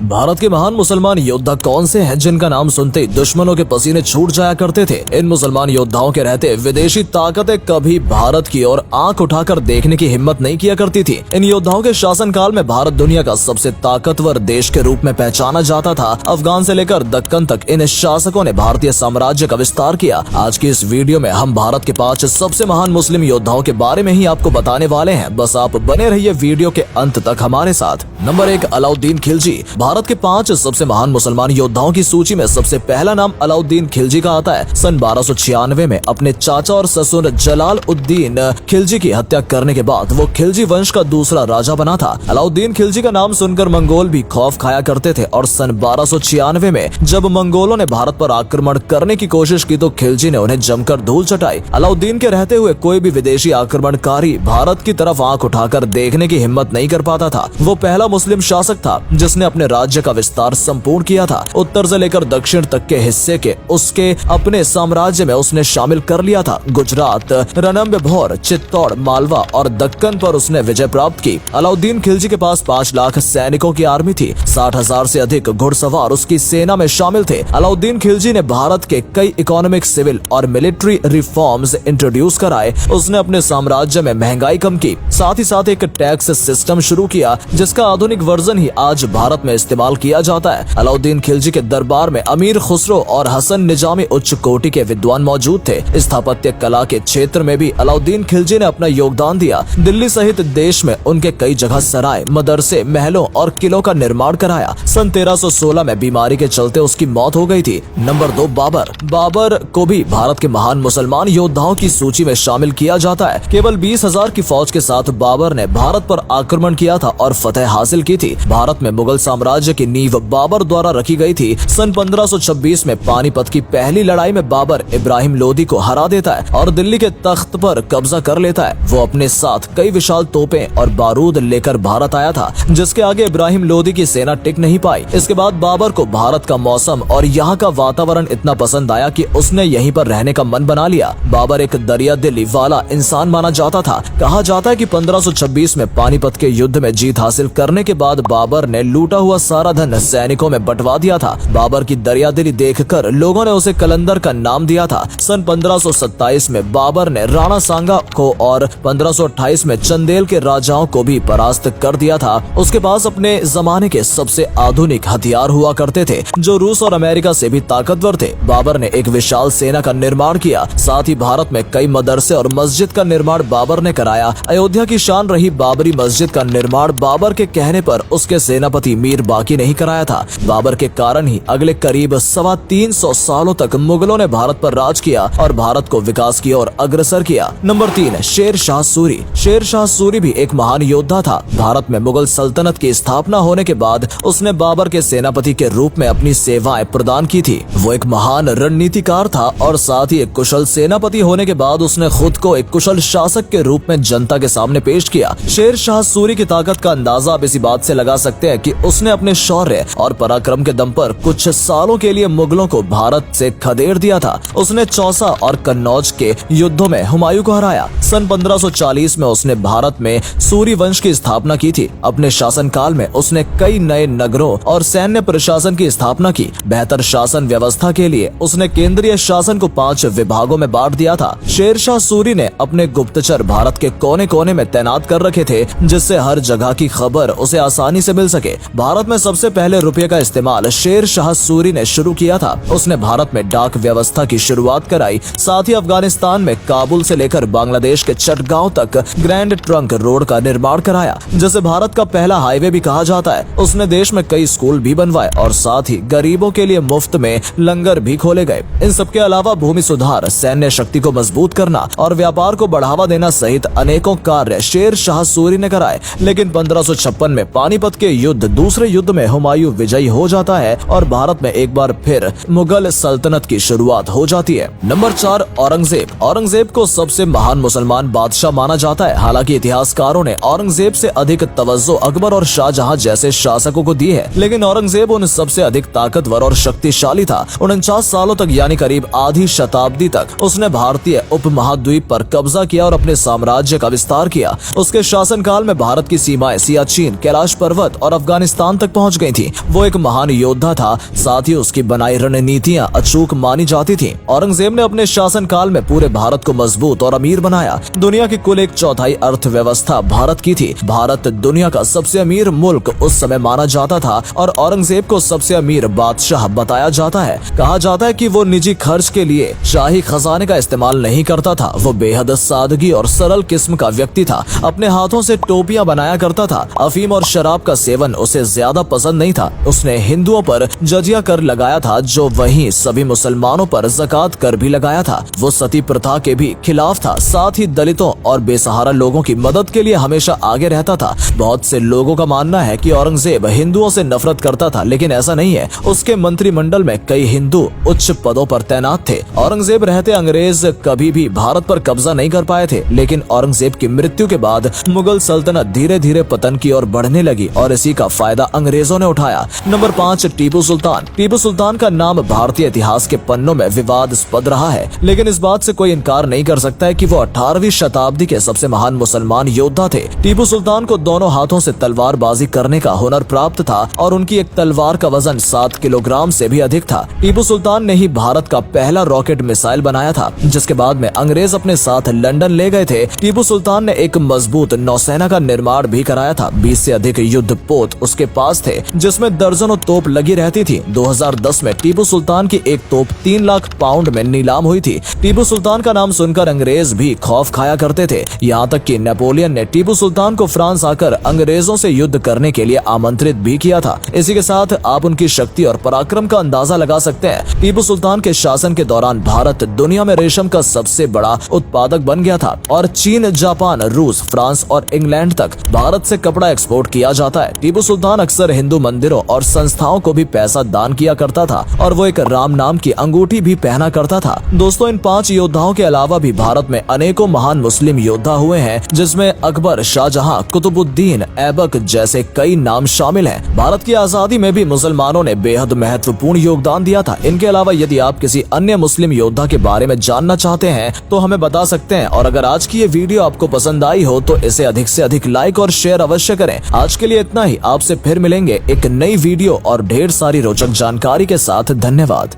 भारत के महान मुसलमान योद्धा कौन से हैं जिनका नाम सुनते ही दुश्मनों के पसीने छूट जाया करते थे। इन मुसलमान योद्धाओं के रहते विदेशी ताकतें कभी भारत की ओर आंख उठाकर देखने की हिम्मत नहीं किया करती थी। इन योद्धाओं के शासनकाल में भारत दुनिया का सबसे ताकतवर देश के रूप में पहचाना जाता था। अफगान से लेकर दक्कन तक इन शासकों ने भारतीय साम्राज्य का विस्तार किया। आज की इस वीडियो में हम भारत के 5 सबसे महान मुस्लिम योद्धाओं के बारे में ही आपको बताने वाले हैं। बस आप बने रहिए वीडियो के अंत तक हमारे साथ। नंबर 1, अलाउद्दीन खिलजी। भारत के 5 सबसे महान मुसलमान योद्धाओं की सूची में सबसे पहला नाम अलाउद्दीन खिलजी का आता है। सन 1296 में अपने चाचा और ससुर जलाल उद्दीन खिलजी की हत्या करने के बाद वो खिलजी वंश का दूसरा राजा बना था। अलाउद्दीन खिलजी का नाम सुनकर मंगोल भी खौफ खाया करते थे और सन 1296 में जब मंगोलों ने भारत पर आक्रमण करने की कोशिश की तो खिलजी ने उन्हें जमकर धूल चटाई। अलाउद्दीन के रहते हुए कोई भी विदेशी आक्रमणकारी भारत की तरफ आंख उठाकर देखने की हिम्मत नहीं कर पाता था। वो पहला मुस्लिम शासक था जिसने अपने राज्य का विस्तार संपूर्ण किया था। उत्तर से लेकर दक्षिण तक के हिस्से के उसके अपने साम्राज्य में उसने शामिल कर लिया था। गुजरात, रणथंभौर, चित्तौड़, मालवा और दक्कन पर उसने विजय प्राप्त की। अलाउद्दीन खिलजी के पास 5 लाख सैनिकों की आर्मी थी। 60,000 से अधिक घुड़सवार उसकी सेना में शामिल थे। अलाउद्दीन खिलजी ने भारत के कई इकोनॉमिक, सिविल और मिलिट्री रिफॉर्म्स इंट्रोड्यूस कराए। उसने अपने साम्राज्य में महंगाई कम की, साथ ही साथ एक टैक्स सिस्टम शुरू किया जिसका आधुनिक वर्जन ही आज भारत में इस्तेमाल किया जाता है। अलाउद्दीन खिलजी के दरबार में अमीर खुसरो और हसन निजामी उच्च कोटि के विद्वान मौजूद थे। स्थापत्य कला के क्षेत्र में भी अलाउद्दीन खिलजी ने अपना योगदान दिया। दिल्ली सहित देश में उनके कई जगह सराय, मदरसे, महलों और किलों का निर्माण कराया। सन 1316 में बीमारी के चलते उसकी मौत हो गई थी। नंबर 2, बाबर। बाबर को भी भारत के महान मुसलमान योद्धाओं की सूची में शामिल किया जाता है। केवल 20,000 की फौज के साथ बाबर ने भारत पर आक्रमण किया था और फतह हासिल की थी। भारत में मुगल साम्राज्य की नींव बाबर द्वारा रखी गई थी। सन 1526 में पानीपत की पहली लड़ाई में बाबर इब्राहिम लोदी को हरा देता है और दिल्ली के तख्त पर कब्जा कर लेता है। वो अपने साथ कई विशाल तोपें और बारूद लेकर भारत आया था जिसके आगे इब्राहिम लोदी की सेना टिक नहीं पाई। इसके बाद बाबर को भारत का मौसम और यहाँ का वातावरण इतना पसंद आया कि उसने यहीं पर रहने का मन बना लिया। बाबर एक दरिया दिली वाला इंसान माना जाता था। कहा जाता है कि 1526 में पानीपत के युद्ध में जीत हासिल करने के बाद बाबर ने लूटा हुआ सारा धन सैनिकों में बंटवा दिया था। बाबर की दरियादिली देखकर लोगों ने उसे कलंदर का नाम दिया था। सन 1527 में बाबर ने राणा सांगा को और 1528 में चंदेल के राजाओं को भी परास्त कर दिया था। उसके पास अपने जमाने के सबसे आधुनिक हथियार हुआ करते थे जो रूस और अमेरिका से भी ताकतवर थे। बाबर ने एक विशाल सेना का निर्माण किया। साथ ही भारत में कई मदरसे और मस्जिद का निर्माण बाबर ने कराया। अयोध्या की शान रही बाबरी मस्जिद का निर्माण बाबर के कहने पर उसके सेनापति मीर बाकी नहीं कराया था। बाबर के कारण ही अगले करीब 325 सालों तक मुगलों ने भारत पर राज किया और भारत को विकास की ओर अग्रसर किया। नंबर 3, शेर शाह सूरी। शेर शाह सूरी भी एक महान योद्धा था। भारत में मुगल सल्तनत की स्थापना होने के बाद उसने बाबर के सेनापति के रूप में अपनी सेवाएं प्रदान की थी। वो एक महान रणनीतिकार था और साथ ही एक कुशल सेनापति होने के बाद उसने खुद को एक कुशल शासक के रूप में जनता के सामने पेश किया। शेर शाह सूरी की ताकत का अंदाजा आप इसी बात से लगा सकते हैं कि उसने अपने शौर्य और पराक्रम के दम पर कुछ सालों के लिए मुगलों को भारत से खदेड़ दिया था। उसने चौसा और कन्नौज के युद्धों में हुमायूं को हराया। सन 1540 में उसने भारत में सूरी वंश की स्थापना की थी। अपने शासनकाल में उसने कई नए नगरों और सैन्य प्रशासन की स्थापना की। बेहतर शासन व्यवस्था के लिए उसने केंद्रीय शासन को 5 विभागों में बांट दिया था। शेर शाह सूरी ने अपने गुप्तचर भारत के कोने कोने में तैनात कर रखे थे जिससे हर जगह की खबर उसे आसानी से मिल सके। भारत में सबसे पहले रुपये का इस्तेमाल शेर शाह सूरी ने शुरू किया था। उसने भारत में डाक व्यवस्था की शुरुआत कराई। साथ ही अफगानिस्तान में काबुल से लेकर बांग्लादेश के चटगांव तक ग्रैंड ट्रंक रोड का निर्माण कराया जिसे भारत का पहला हाईवे भी कहा जाता है। उसने देश में कई स्कूल भी बनवाए और साथ ही गरीबों के लिए मुफ्त में लंगर भी खोले गए। इन सबके अलावा भूमि सुधार, सैन्य शक्ति को मजबूत करना और व्यापार को बढ़ावा देना सहित अनेकों कार्य शेर शाह सूरी ने कराए। लेकिन 1556 में पानीपत के युद्ध, दूसरे युद्ध में हुमायूं विजयी हो जाता है और भारत में एक बार फिर मुगल सल्तनत की शुरुआत हो जाती है। नंबर 4, औरंगजेब। औरंगजेब को सबसे महान मुसलमान बादशाह माना जाता है। हालांकि इतिहासकारों ने औरंगजेब से अधिक तवज्जो अकबर और शाहजहां जैसे शासकों को दी है, लेकिन औरंगजेब उन सबसे अधिक ताकतवर और शक्तिशाली था। 49 सालों तक यानी करीब आधी शताब्दी तक उसने भारतीय उपमहाद्वीप पर कब्जा किया और अपने साम्राज्य का विस्तार किया। उसके शासनकाल में भारत की सीमाएं सियाचिन, कैलाश पर्वत और अफगानिस्तान तक पहुंच गई थी। वो एक महान योद्धा था, साथ ही उसकी बनाई रणनीतियां अचूक मानी जाती थी। औरंगजेब ने अपने शासनकाल में पूरे भारत को मजबूत और अमीर बनाया। दुनिया की कुल 1/4 अर्थव्यवस्था भारत की थी। भारत दुनिया का सबसे अमीर मुल्क उस समय माना जाता था और औरंगजेब को सबसे अमीर बादशाह बताया जाता है। कहा जाता है कि वो निजी खर्च के लिए शाही खजाने का इस्तेमाल नहीं करता था। वो बेहद सादगी और सरल किस्म का व्यक्ति था। अपने हाथों से टोपियां बनाया करता था। अफीम और शराब का सेवन उसे ज्यादा पसंद नहीं था। उसने हिंदुओं पर जजिया कर लगाया था, जो वहीं सभी मुसलमानों पर ज़कात कर भी लगाया था। वो सती प्रथा के भी खिलाफ था। साथ ही दलितों और बेसहारा लोगों की मदद के लिए हमेशा आगे रहता था। बहुत से लोगों का मानना है कि औरंगजेब हिंदुओं से नफरत करता था, लेकिन ऐसा नहीं है। उसके मंत्रिमंडल में कई हिंदू उच्च पदों पर तैनात थे। औरंगजेब रहते अंग्रेज कभी भी भारत पर कब्जा नहीं कर पाए थे, लेकिन औरंगजेब की मृत्यु के बाद मुगल सल्तनत धीरे धीरे पतन की ओर बढ़ने लगी और इसी का फायदा अंग्रेजों ने उठाया। नंबर 5, टीपू सुल्तान। टीपू सुल्तान का नाम भारतीय इतिहास के पन्नों में विवादास्पद रहा है, लेकिन इस बात से कोई इनकार नहीं कर सकता है कि वो 18वीं शताब्दी के सबसे महान मुसलमान योद्धा थे। टीपू सुल्तान को दोनों हाथों से तलवारबाजी करने का हुनर प्राप्त था और उनकी एक तलवार का वजन 7 किलोग्राम से भी अधिक था। टीपू सुल्तान ने ही भारत का पहला रॉकेट मिसाइल बनाया था, जिसके बाद में अंग्रेज अपने साथ लंदन ले गए थे। टीपू सुल्तान ने एक मजबूत नौसेना का निर्माण भी कराया था। 20 से अधिक युद्ध पोत उसके पास थे, जिसमें दर्जनों तोप लगी रहती थी। 2010 में टीपू सुल्तान की एक तोप 3 लाख पाउंड में नीलाम हुई थी। टीपू सुल्तान का नाम सुनकर अंग्रेज भी खौफ खाया करते थे। यहाँ तक कि नेपोलियन ने टीपू सुल्तान को फ्रांस आकर अंग्रेजों से युद्ध करने के लिए आमंत्रित भी किया था। इसी के साथ आप उनकी शक्ति और पराक्रम का अंदाजा लगा सकते हैं। टीपू सुल्तान के शासन के दौरान भारत दुनिया में रेशम का सबसे बड़ा उत्पादक बन गया था और चीन, जापान, रूस, फ्रांस और इंग्लैंड तक भारत से कपड़ा एक्सपोर्ट किया जाता है। टीपू सुल्तान अक्सर हिंदू मंदिरों और संस्थाओं को भी पैसा दान किया करता था और वो एक राम नाम की अंगूठी भी पहना करता था। दोस्तों, इन 5 योद्धाओं के अलावा भी भारत में अनेकों महान मुस्लिम योद्धा हुए हैं, जिसमें अकबर, शाहजहां, कुतुबुद्दीन ऐबक जैसे कई नाम शामिल हैं। भारत की आजादी में भी मुसलमानों ने बेहद महत्वपूर्ण योगदान दिया था। इनके अलावा यदि आप किसी अन्य मुस्लिम योद्धा के बारे में जानना चाहते हैं तो हमें बता सकते हैं। और अगर आज की ये वीडियो आपको पसंद आई हो तो इसे अधिक से अधिक लाइक और शेयर अवश्य करें। आज के लिए इतना ही। आपसे फिर मिलेंगे एक नई वीडियो और ढेर सारी रोचक जानकारी के साथ। धन्यवाद।